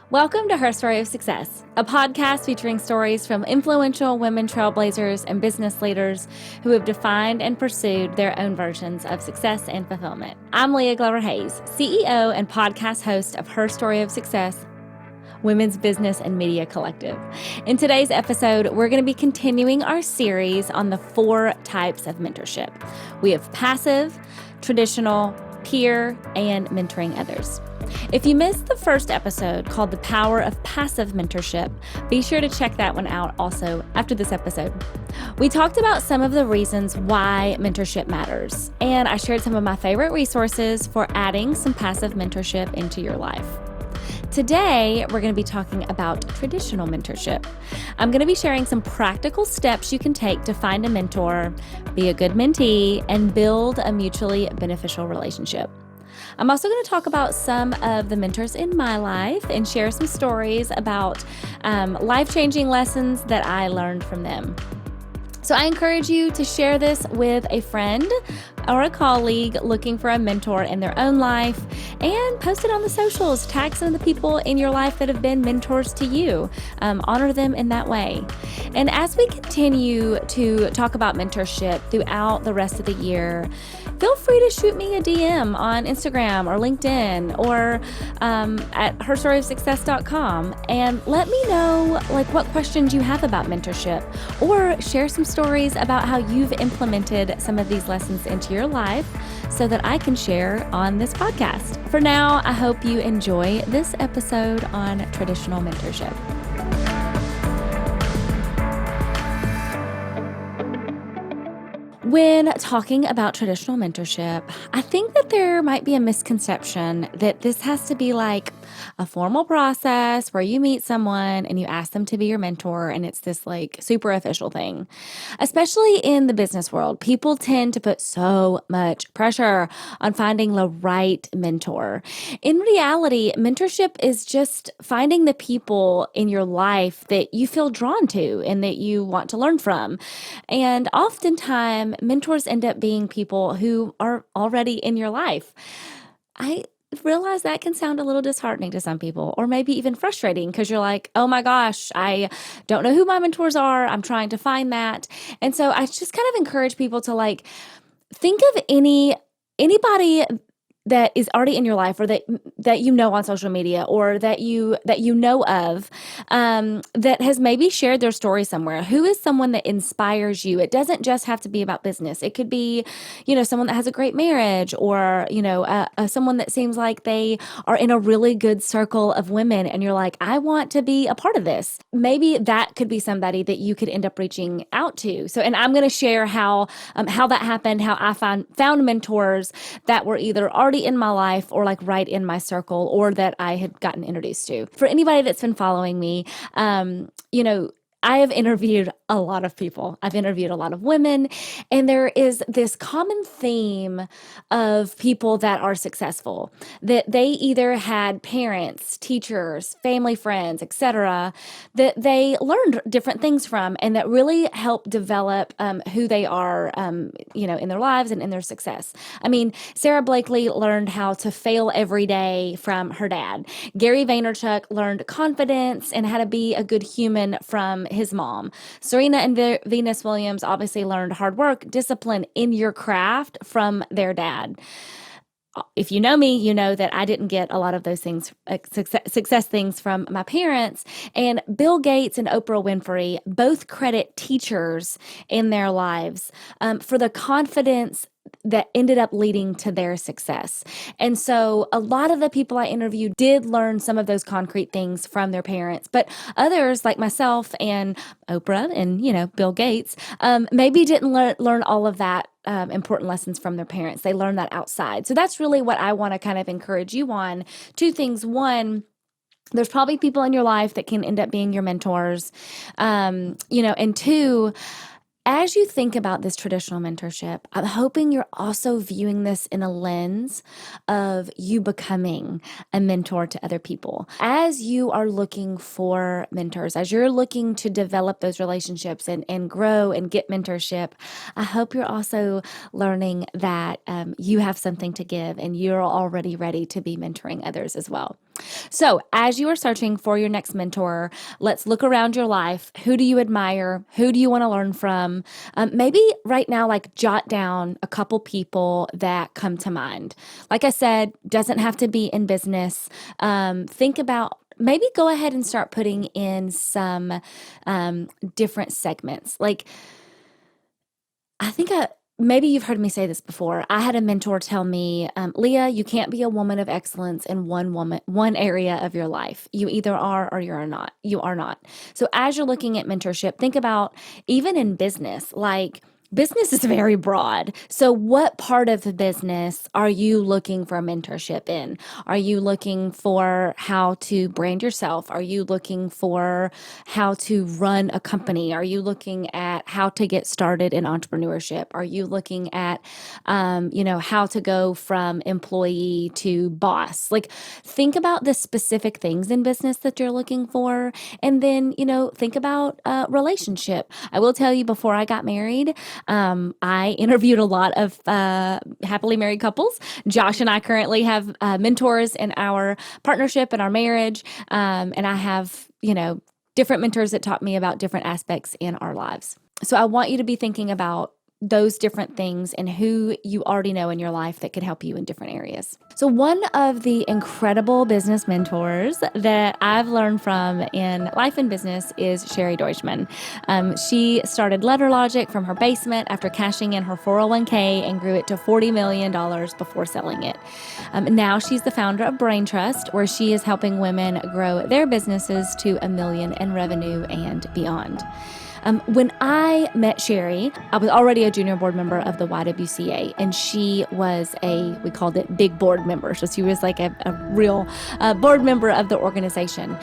Welcome to Her Story of Success, a podcast featuring stories from influential women trailblazers and business leaders who have defined and pursued their own versions of success and fulfillment. I'm Leah Glover Hayes, CEO and podcast host of Her Story of Success, Women's Business and Media Collective. In today's episode, we're going to be continuing our series on the 4 types of mentorship. We have passive, traditional, peer, and mentoring others. If you missed the first episode called The Power of Passive Mentorship, be sure to check that one out also after this episode. We talked about some of the reasons why mentorship matters, and I shared some of my favorite resources for adding some passive mentorship into your life. Today, we're going to be talking about traditional mentorship. I'm going to be sharing some practical steps you can take to find a mentor, be a good mentee, and build a mutually beneficial relationship. I'm also going to talk about some of the mentors in my life and share some stories about life-changing lessons that I learned from them. So I encourage you to share this with a friend or a colleague looking for a mentor in their own life and post it on the socials. Tag some of the people in your life that have been mentors to you. Honor them in that way. And as we continue to talk about mentorship throughout the rest of the year, feel free to shoot me a DM on Instagram or LinkedIn or at herstoryofsuccess.com and let me know what questions you have about mentorship, or share some stories about how you've implemented some of these lessons into your life so that I can share on this podcast. For now, I hope you enjoy this episode on traditional mentorship. When talking about traditional mentorship, I think that there might be a misconception that this has to be like a formal process where you meet someone and you ask them to be your mentor, and it's this super official thing. Especially in the business world, people tend to put so much pressure on finding the right mentor. In reality, mentorship is just finding the people in your life that you feel drawn to and that you want to learn from. And oftentimes, mentors end up being people who are already in your life. I realize that can sound a little disheartening to some people, or maybe even frustrating, because you're like, oh my gosh, I don't know who my mentors are. I'm trying to find that. And so I just kind of encourage people to think of anybody that is already in your life, or that you know on social media, or that you know of, that has maybe shared their story somewhere. Who is someone that inspires you? It doesn't just have to be about business. It could be, someone that has a great marriage, or someone that seems like they are in a really good circle of women, and you're like, I want to be a part of this. Maybe that could be somebody that you could end up reaching out to. So, and I'm going to share how that happened, how I found mentors that were either already in my life, or right in my circle, or that I had gotten introduced to. For anybody that's been following me, I have interviewed a lot of people. I've interviewed a lot of women, and there is this common theme of people that are successful, that they either had parents, teachers, family, friends, etc., that they learned different things from, and that really helped develop who they are, in their lives and in their success. I mean, Sarah Blakely learned how to fail every day from her dad. Gary Vaynerchuk learned confidence and how to be a good human from his mom. Serena and Venus Williams obviously learned hard work, discipline in your craft from their dad. If you know me, you know that I didn't get a lot of those things, success things, from my parents. And Bill Gates and Oprah Winfrey both credit teachers in their lives for the confidence that ended up leading to their success. And so a lot of the people I interviewed did learn some of those concrete things from their parents, but others like myself and Oprah and, Bill Gates, maybe didn't learn all of that important lessons from their parents. They learned that outside. So that's really what I want to kind of encourage you on. 2 things. One, there's probably people in your life that can end up being your mentors, and 2, as you think about this traditional mentorship, I'm hoping you're also viewing this in a lens of you becoming a mentor to other people. As you are looking for mentors, as you're looking to develop those relationships and grow and get mentorship, I hope you're also learning that you have something to give and you're already ready to be mentoring others as well. So, as you are searching for your next mentor, let's look around your life. Who do you admire? Who do you want to learn from? Maybe right now, like jot down a couple people that come to mind. Like I said, doesn't have to be in business. Think about maybe go ahead and start putting in some different segments. Like, I think maybe you've heard me say this before. I had a mentor tell me, Leah, you can't be a woman of excellence in one area of your life. You either are or you're not. You are not. So as you're looking at mentorship, think about even in business, like business is very broad. So what part of the business are you looking for mentorship in? Are you looking for how to brand yourself? Are you looking for how to run a company? Are you looking at how to get started in entrepreneurship? Are you looking at, how to go from employee to boss? Like, think about the specific things in business that you're looking for. And then, think about relationship. I will tell you, before I got married, I interviewed a lot of happily married couples. Josh and I currently have mentors in our partnership and our marriage. And I have, different mentors that taught me about different aspects in our lives. So I want you to be thinking about those different things and who you already know in your life that could help you in different areas. So one of the incredible business mentors that I've learned from in life and business is Sherry Deutschmann. She started Letter Logic from her basement after cashing in her 401k and grew it to $40 million before selling it. Now she's the founder of Brain Trust, where she is helping women grow their businesses to $1 million in revenue and beyond. When I met Sherry, I was already a junior board member of the Ywca, and she was we called it big board member. So she was like a real board member of the organization.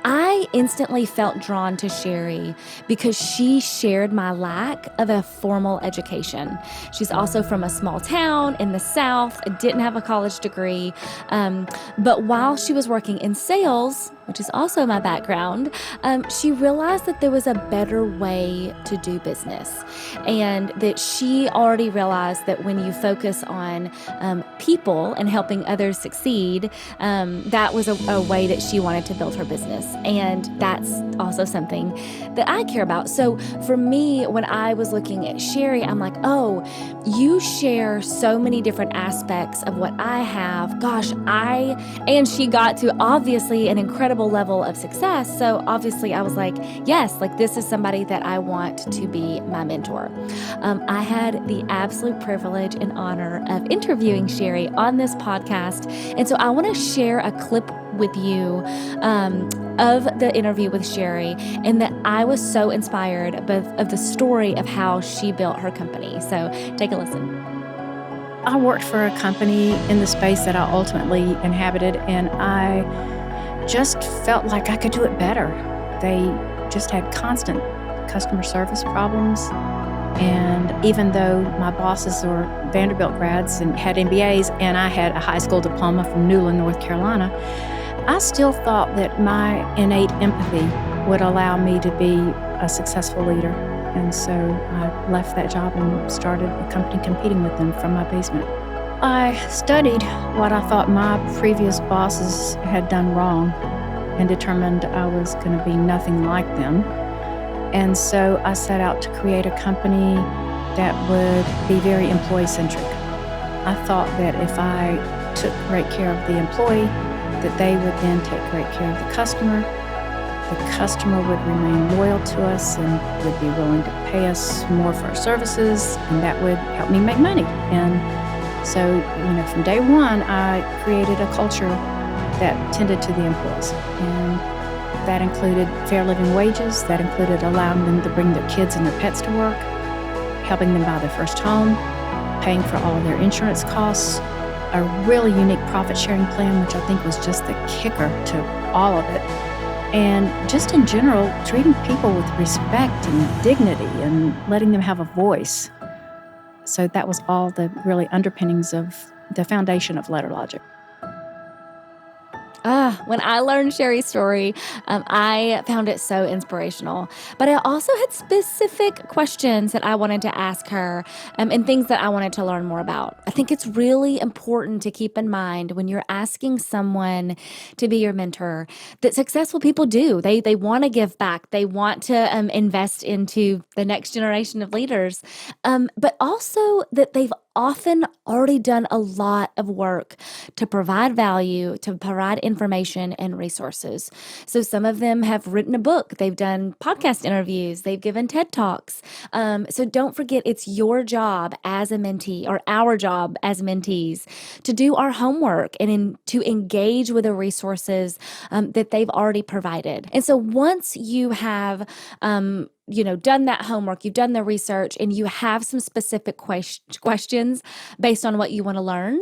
I instantly felt drawn to Sherry because she shared my lack of a formal education. She's also from a small town in the South, didn't have a college degree. But while she was working in sales, which is also my background, she realized that there was a better way to do business, and that she already realized that when you focus on people and helping others succeed, that was a way that she wanted to build her business. And that's also something that I care about. So for me, when I was looking at Sherry, I'm like, oh, you share so many different aspects of what I have. Gosh, and she got to obviously an incredible level of success. So obviously I was like, yes, like this is somebody that I want to be my mentor. I had the absolute privilege and honor of interviewing Sherry on this podcast. And so I want to share a clip with you of the interview with Sherry, and that I was so inspired of the story of how she built her company. So take a listen. I worked for a company in the space that I ultimately inhabited, and I just felt like I could do it better. They just had constant customer service problems. And even though my bosses were Vanderbilt grads and had MBAs, and I had a high school diploma from Newland, North Carolina, I still thought that my innate empathy would allow me to be a successful leader. And so I left that job and started a company competing with them from my basement. I studied what I thought my previous bosses had done wrong and determined I was going to be nothing like them. And so I set out to create a company that would be very employee-centric. I thought that if I took great care of the employee, that they would then take great care of the customer would remain loyal to us and would be willing to pay us more for our services, and that would help me make money. And so, from day one, I created a culture that tended to the employees. And that included fair living wages, that included allowing them to bring their kids and their pets to work, helping them buy their first home, paying for all of their insurance costs, a really unique profit-sharing plan, which I think was just the kicker to all of it. And just in general, treating people with respect and dignity and letting them have a voice. So that was all the really underpinnings of the foundation of Letter Logic. When I learned Sherry's story, I found it so inspirational. But I also had specific questions that I wanted to ask her and things that I wanted to learn more about. I think it's really important to keep in mind when you're asking someone to be your mentor that successful people do. They want to give back. They want to invest into the next generation of leaders, but also that they've often already done a lot of work to provide value, to provide information and resources. So some of them have written a book, they've done podcast interviews, they've given TED Talks. So don't forget, it's your job as a mentee, or our job as mentees, to do our homework and to engage with the resources that they've already provided. And so once you have done that homework, you've done the research, and you have some specific questions based on what you want to learn,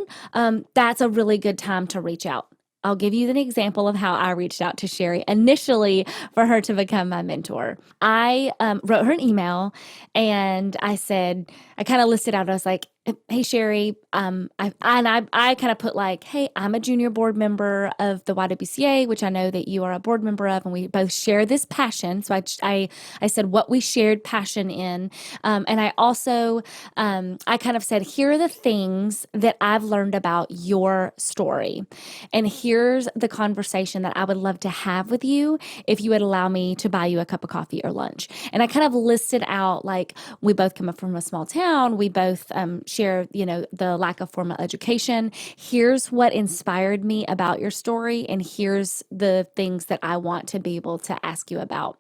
that's a really good time to reach out. I'll give you an example of how I reached out to Sherry initially for her to become my mentor. I wrote her an email and I kind of listed out, I was like, hey, Sherry, I kind of put like, hey, I'm a junior board member of the Ywca, which I know that you are a board member of, and we both share this passion. So I said what we shared passion in. And I also, I kind of said, here are the things that I've learned about your story. And here's the conversation that I would love to have with you if you would allow me to buy you a cup of coffee or lunch. And I kind of listed out, like, we both come up from a small town. We both share, the lack of formal education. Here's what inspired me about your story, and here's the things that I want to be able to ask you about.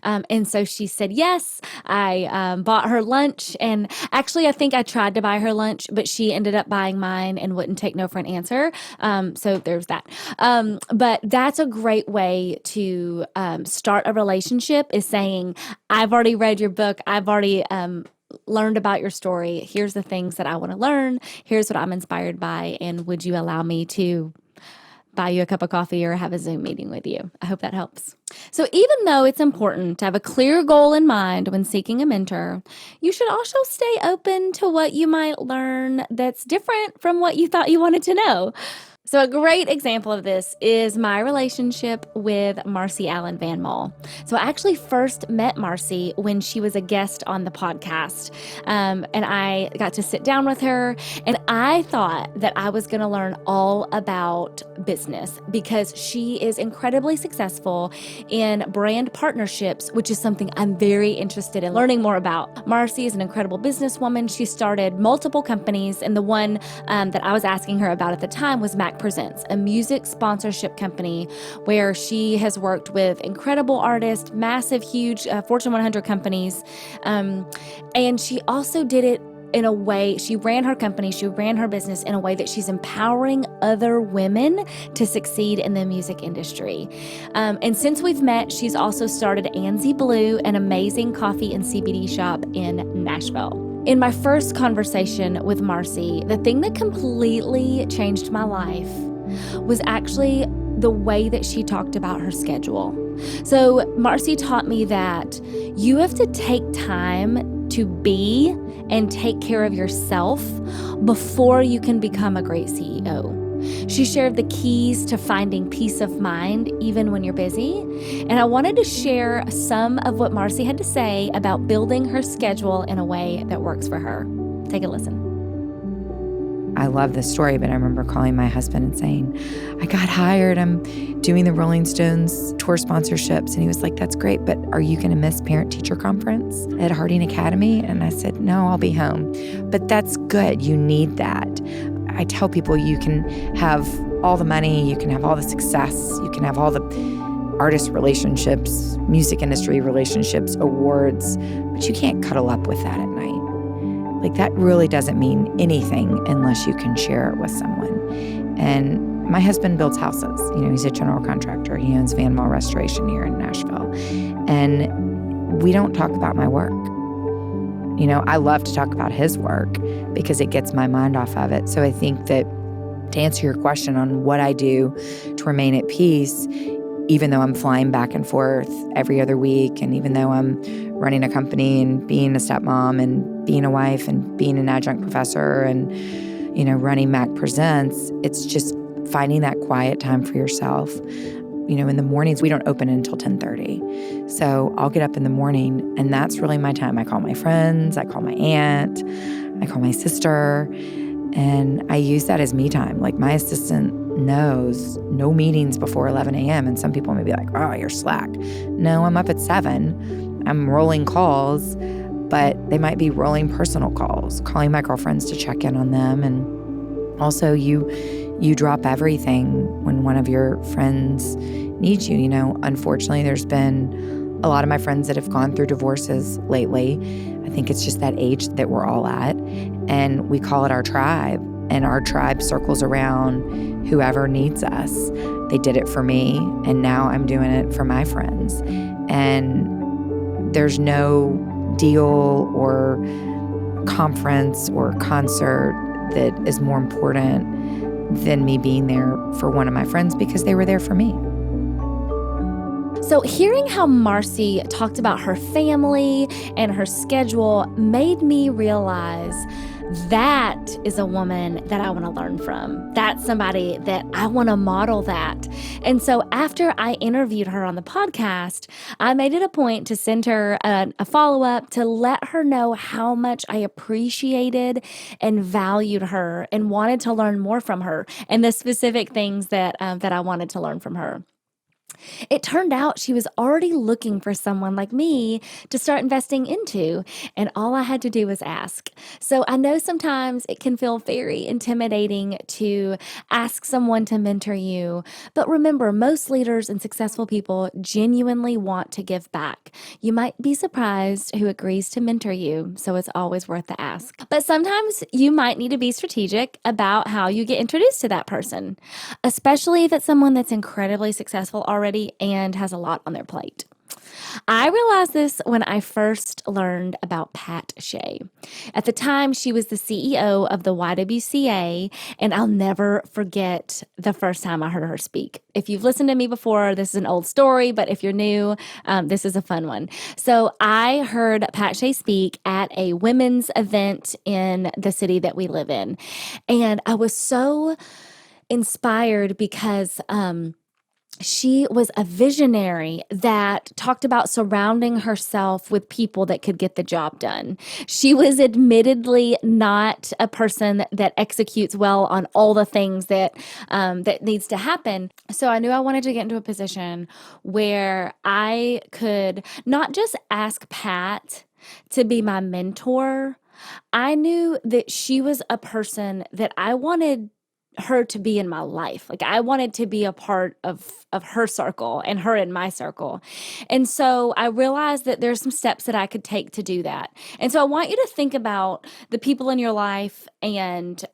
And so she said yes. I bought her lunch, and actually I think I tried to buy her lunch, but she ended up buying mine and wouldn't take no for an answer. So there's that. But that's a great way to start a relationship, is saying, I've already read your book. I've already learned about your story. Here's the things that I want to learn. Here's what I'm inspired by. And would you allow me to buy you a cup of coffee or have a Zoom meeting with you? I hope that helps. So even though it's important to have a clear goal in mind when seeking a mentor, you should also stay open to what you might learn that's different from what you thought you wanted to know. So a great example of this is my relationship with Marcie Allen Van Mol. So I actually first met Marcie when she was a guest on the podcast, and I got to sit down with her, and I thought that I was going to learn all about business because she is incredibly successful in brand partnerships, which is something I'm very interested in learning more about. Marcie is an incredible businesswoman. She started multiple companies, and the one that I was asking her about at the time was Mac Presents, a music sponsorship company where she has worked with incredible artists, massive, huge Fortune 100 companies. And she also did it in a way, she ran her company, she ran her business in a way that she's empowering other women to succeed in the music industry. And since we've met, she's also started Anzi Blue, an amazing coffee and CBD shop in Nashville. In my first conversation with Marcie, the thing that completely changed my life was actually the way that she talked about her schedule. So Marcie taught me that you have to take time to be and take care of yourself before you can become a great CEO. She shared the keys to finding peace of mind even when you're busy. And I wanted to share some of what Marcie had to say about building her schedule in a way that works for her. Take a listen. I love this story, but I remember calling my husband and saying, I got hired. I'm doing the Rolling Stones tour sponsorships. And he was like, that's great, but are you going to miss parent-teacher conference at Harding Academy? And I said, no, I'll be home. But that's good. You need that. I tell people you can have all the money, you can have all the success, you can have all the artist relationships, music industry relationships, awards, but you can't cuddle up with that at night. Like, that really doesn't mean anything unless you can share it with someone. And my husband builds houses. He's a general contractor. He owns Van Mol Restoration here in Nashville. And we don't talk about my work. I love to talk about his work because it gets my mind off of it. So I think that to answer your question on what I do to remain at peace, even though I'm flying back and forth every other week, and even though I'm running a company and being a stepmom and being a wife and being an adjunct professor and, running Mac Presents, it's just finding that quiet time for yourself. In the mornings, we don't open until 10:30. So I'll get up in the morning, and that's really my time. I call my friends, I call my aunt, I call my sister, and I use that as me time. Like, my assistant knows no meetings before 11 a.m. And some people may be like, oh, you're slack. No, I'm up at 7. I'm rolling calls, but they might be rolling personal calls, calling my girlfriends to check in on them. And also you drop everything when one of your friends needs you. Unfortunately, there's been a lot of my friends that have gone through divorces lately. I think it's just that age that we're all at. And we call it our tribe. And our tribe circles around whoever needs us. They did it for me, and now I'm doing it for my friends. And there's no deal or conference or concert that is more important than me being there for one of my friends, because they were there for me. So hearing how Marcie talked about her family and her schedule made me realize that is a woman that I want to learn from. That's somebody that I want to model that. And so after I interviewed her on the podcast, I made it a point to send her a follow-up to let her know how much I appreciated and valued her and wanted to learn more from her and the specific things that I wanted to learn from her. It turned out she was already looking for someone like me to start investing into, and all I had to do was ask. So I know sometimes it can feel very intimidating to ask someone to mentor you, but remember, most leaders and successful people genuinely want to give back. You might be surprised who agrees to mentor you, so it's always worth the ask. But sometimes you might need to be strategic about how you get introduced to that person, especially if it's someone that's incredibly successful already and has a lot on their plate. I realized this when I first learned about Pat Shea. At the time, she was the CEO of the Ywca, and I'll never forget the first time I heard her speak. If you've listened to me before, this is an old story, but if you're new, this is a fun one. So I heard Pat Shea speak at a women's event in the city that we live in, and I was so inspired because she was a visionary that talked about surrounding herself with people that could get the job done. She was admittedly not a person that executes well on all the things that needs to happen. So I knew I wanted to get into a position where I could not just ask Pat to be my mentor. I knew that she was a person that I wanted her to be in my life. Like, I wanted to be a part of her circle and her in my circle. And so I realized that there's some steps that I could take to do that. And so I want you to think about the people in your life and,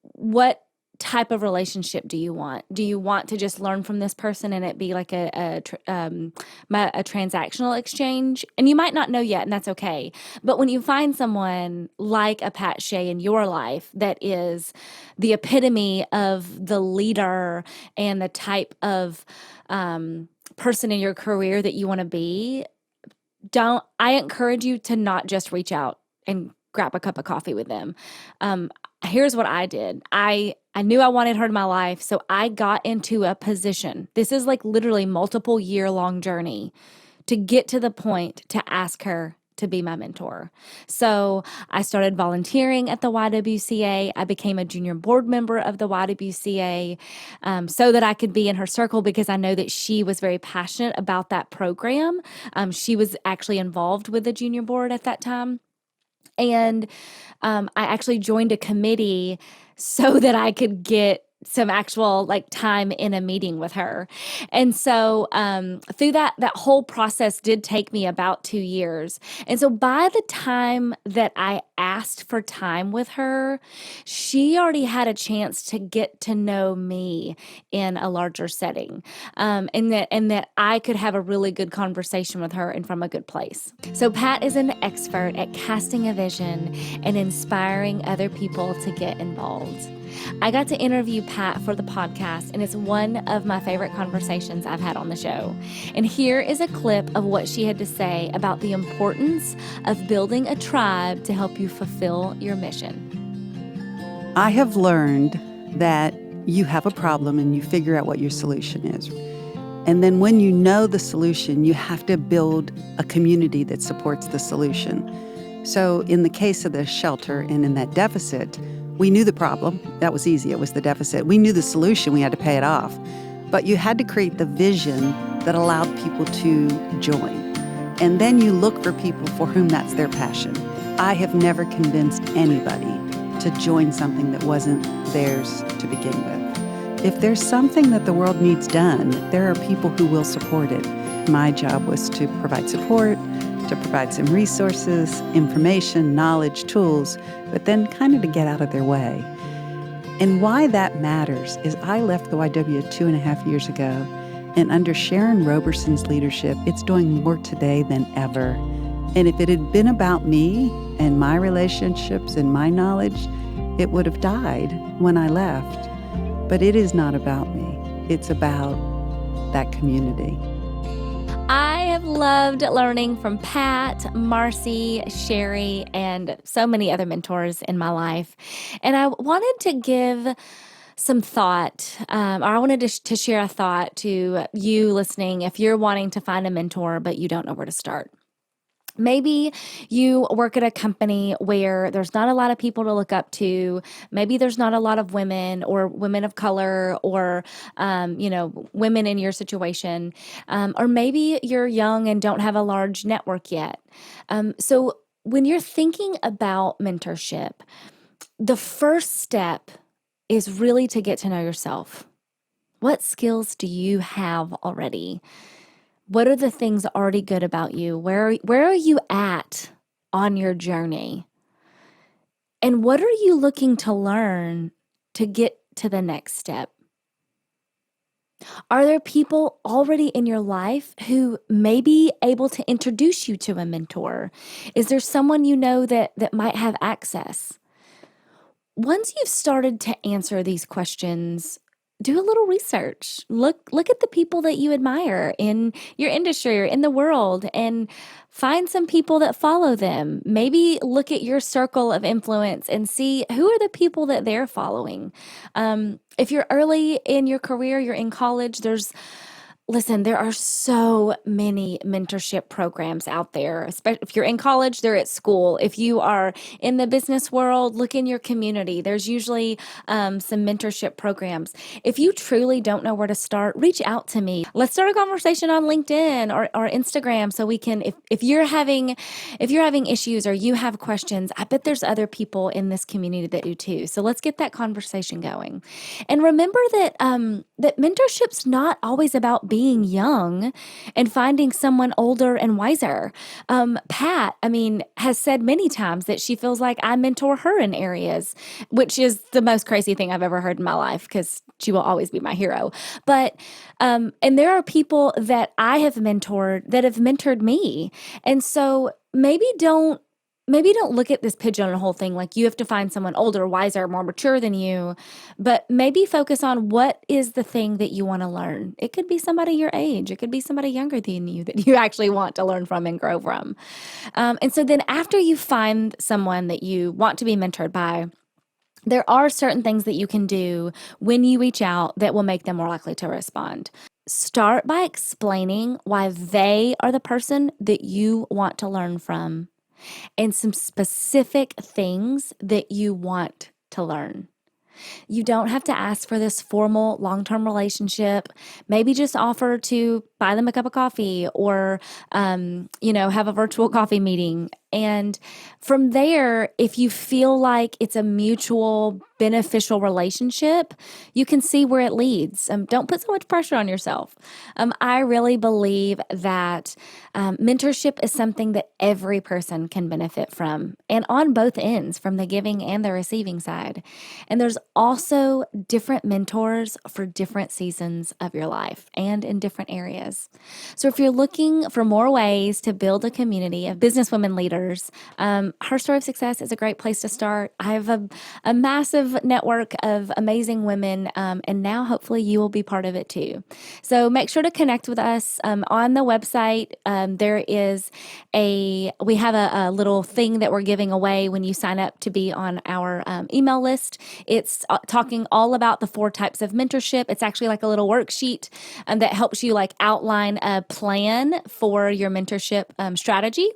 what type of relationship do you want? Do you want to just learn from this person and it be like a transactional exchange? And you might not know yet, and that's okay. But when you find someone like a Pat Shea in your life that is the epitome of the leader and the type of person in your career that you want to be, I encourage you to not just reach out and grab a cup of coffee with them. Here's what I did. I knew I wanted her in my life, so I got into a position. This is like literally multiple year-long journey to get to the point to ask her to be my mentor. So I started volunteering at the Ywca. I became a junior board member of the Ywca so that I could be in her circle, because I know that she was very passionate about that program. She was actually involved with the junior board at that time. And I actually joined a committee so that I could get some actual time in a meeting with her. And so through that whole process did take me about 2 years. And so by the time that I asked for time with her, she already had a chance to get to know me in a larger setting, and that I could have a really good conversation with her and from a good place. So Pat is an expert at casting a vision and inspiring other people to get involved. I got to interview Pat for the podcast, and it's one of my favorite conversations I've had on the show. And here is a clip of what she had to say about the importance of building a tribe to help you fulfill your mission. I have learned that you have a problem and you figure out what your solution is. And then when you know the solution, you have to build a community that supports the solution. So in the case of the shelter and in that deficit, we knew the problem. That was easy. It was the deficit. We knew the solution. We had to pay it off. But you had to create the vision that allowed people to join. And then you look for people for whom that's their passion. I have never convinced anybody to join something that wasn't theirs to begin with. If there's something that the world needs done, there are people who will support it. My job was to provide support, to provide some resources, information, knowledge, tools, but then kind of to get out of their way. And why that matters is I left the YW 2.5 years ago, and under Sharon Roberson's leadership, it's doing more today than ever. And if it had been about me and my relationships and my knowledge, it would have died when I left. But it is not about me. It's about that community. I have loved learning from Pat, Marcie, Sherry, and so many other mentors in my life. And I wanted to give some thought, or I wanted to share a thought to you listening if you're wanting to find a mentor, but you don't know where to start. Maybe you work at a company where there's not a lot of people to look up to. Maybe there's not a lot of women or women of color or, women in your situation. Or maybe you're young and don't have a large network yet. So when you're thinking about mentorship, the first step is really to get to know yourself. What skills do you have already? What are the things already good about you? Where are you at on your journey? And what are you looking to learn to get to the next step? Are there people already in your life who may be able to introduce you to a mentor? Is there someone you know that might have access? Once you've started to answer these questions, do a little research. Look at the people that you admire in your industry or in the world and find some people that follow them. Maybe look at your circle of influence and see who are the people that they're following. If you're early in your career, you're in college, Listen, there are so many mentorship programs out there. Especially if you're in college, they're at school. If you are in the business world, look in your community. There's usually some mentorship programs. If you truly don't know where to start, reach out to me. Let's start a conversation on LinkedIn or Instagram so we can, if you're having issues or you have questions, I bet there's other people in this community that do too. So let's get that conversation going. And remember that that mentorship's not always about being young and finding someone older and wiser. Pat, has said many times that she feels like I mentor her in areas, which is the most crazy thing I've ever heard in my life because she will always be my hero. But, and there are people that I have mentored that have mentored me. And so maybe don't look at this pigeonhole thing like you have to find someone older, wiser, more mature than you, but maybe focus on what is the thing that you want to learn. It could be somebody your age. It could be somebody younger than you that you actually want to learn from and grow from. And so then after you find someone that you want to be mentored by, there are certain things that you can do when you reach out that will make them more likely to respond. Start by explaining why they are the person that you want to learn from, and some specific things that you want to learn. You don't have to ask for this formal long-term relationship. Maybe just offer to buy them a cup of coffee or, have a virtual coffee meeting. And from there, if you feel like it's a mutual beneficial relationship, you can see where it leads. Don't put so much pressure on yourself. I really believe that mentorship is something that every person can benefit from, and on both ends, from the giving and the receiving side. And there's also different mentors for different seasons of your life and in different areas. areas. So if you're looking for more ways to build a community of businesswomen leaders, Her Story of Success is a great place to start. I have a massive network of amazing women, and now hopefully you will be part of it too. So make sure to connect with us on the website. We have a little thing that we're giving away when you sign up to be on our email list. It's talking all about the 4 types of mentorship. It's actually like a little worksheet that helps you like outline a plan for your mentorship strategy.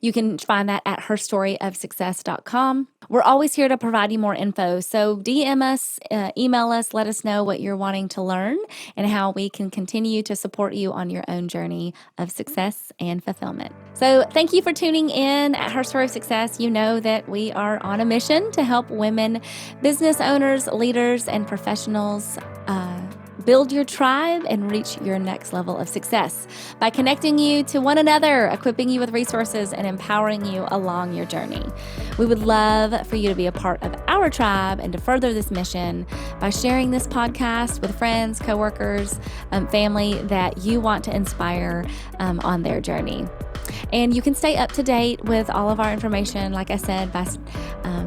You can find that at herstoryofsuccess.com. We're always here to provide you more info. So DM us, email us, let us know what you're wanting to learn and how we can continue to support you on your own journey of success and fulfillment. So thank you for tuning in at Her Story of Success. You know that we are on a mission to help women, business owners, leaders, and professionals build your tribe and reach your next level of success by connecting you to one another, equipping you with resources, and empowering you along your journey. We would love for you to be a part of our tribe and to further this mission by sharing this podcast with friends, coworkers, family that you want to inspire on their journey. And you can stay up to date with all of our information, like I said, by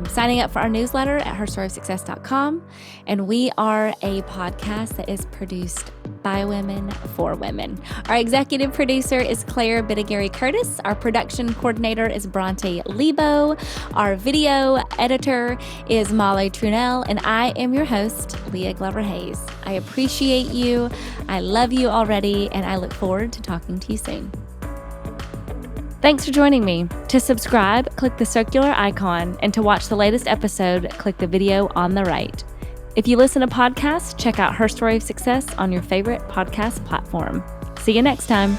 signing up for our newsletter at herstoryofsuccess.com. And we are a podcast that is produced by women for women. Our executive producer is Claire Bidigary Curtis. Our production coordinator is Bronte Lebo. Our video editor is Molly Trunell. And I am your host, Leah Glover Hayes. I appreciate you. I love you already. And I look forward to talking to you soon. Thanks for joining me. To subscribe, click the circular icon, and to watch the latest episode, click the video on the right. If you listen to podcasts, check out Her Story of Success on your favorite podcast platform. See you next time.